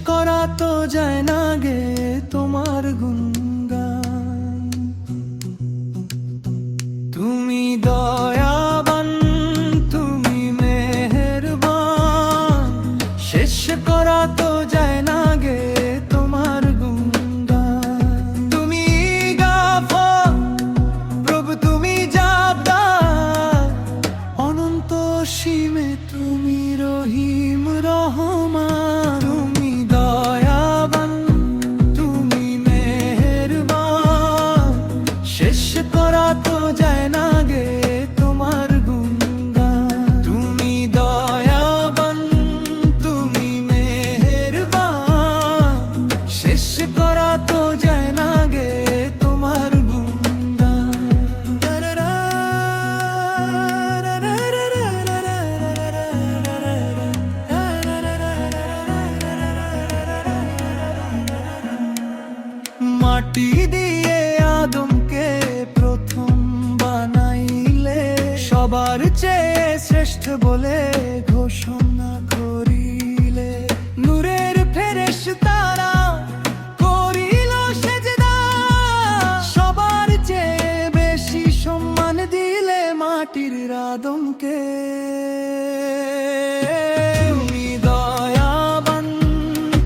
করা তো যায় না গে তোমার গুণগান। তুমি দয়াবান, তুমি মেহেরবান, শেষ করা তো যায় না গে তোমার গুণগান। তুমি গাফর প্রভু, তুমি জাব্বার, অনন্ত সীমে তুমি রহিম রহমান। তুমি দয়াবান, তুমি মেহেরবান, শেষ করা তো যায় না গে তোমার গুণগান। তুমি দয়াবান, তুমি মেহেরবান, শেষ করা তো যায় না গে তোমার গুণগান। মাটি দিয়ে আদমকে প্রথম বানাইলে, সবার চেয়ে শ্রেষ্ঠ বলে ঘোষণা করিলে, নূরের ফেরেশতারা করিল সেজদা, সবার চেয়ে বেশি সম্মান দিলে মাটির আদমকে। তুমি দয়াবান,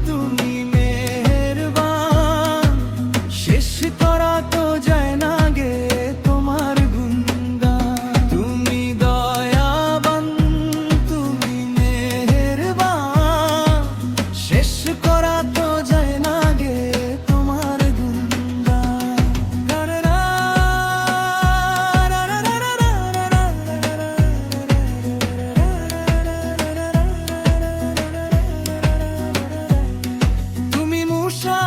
তুমি মেহেরবান, শেষ করা তো যায় না গে তোমার গুণগান। তুমি দয়াবান, তুমি মেহেরবান, শেষ করা তো যায় না গে তোমার গুণগান। তুমি মুসা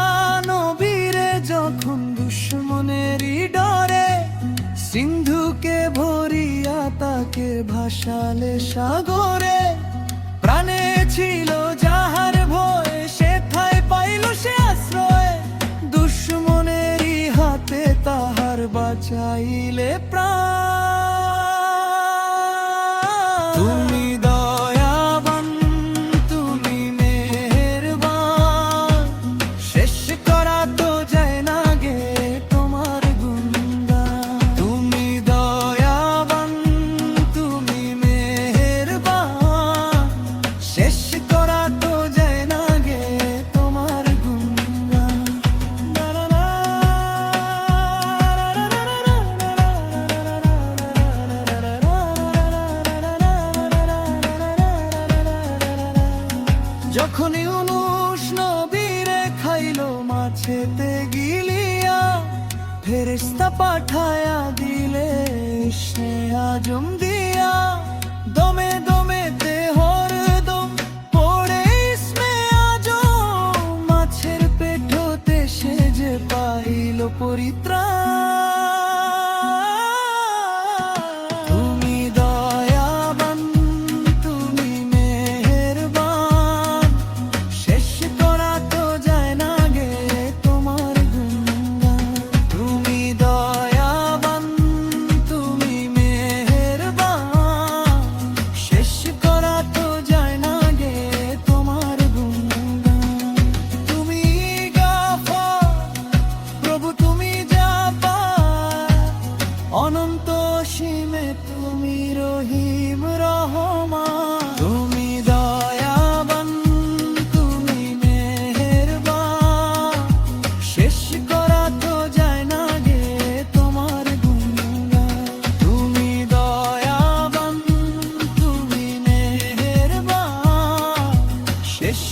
নবীরে যখন দুশমনেরই ডরে সিন্ধুকে ভরিয়া তাকে ভাসালে সাগরে, প্রাণে ছিল যাহার ভয় সেথায় পাইল সে আশ্রয়, দুশমনেরই হাতে তাহার বাঁচাইলে প্রাণ। তুমি দয়াবান, তুমি মেহেরবান, শেষ করা তো যায় না গে তোমার গুণগান। তুমি দয়াবান, তুমি মেহেরবান, শেষ করা তো যায় না গে তোমার গুণগান। যখন ইউনুস নবীরে খাইলো মাছেতে গিলিয়া, ফেরেশতা পাঠায়া দিলে ইসে আজম দিয়া, দমে দমেতে হরদম পড়ে ইসমে আজম, মাছের পেট হতে সে যে পাইল পরিত্রাণ। তুমি দয়াবান, তুমি মেহেরবান, শেষ করা তো যায় না গে তোমার গুণগান। তুমি দয়াবান, তুমি মেহেরবান, শেষ করা তো যায় না গে তোমার গুণগান। তুমি গাফর প্রভু, তুমি জাব্বার, অনন্ত সীমে তুমি রহিম রহমান। তুমি দয়াবান, তুমি মেহেরবান, শেষ করা তো যায় না গে তোমার গুণগান। তুমি দয়াবান, তুমি মেহেরবান, শেষ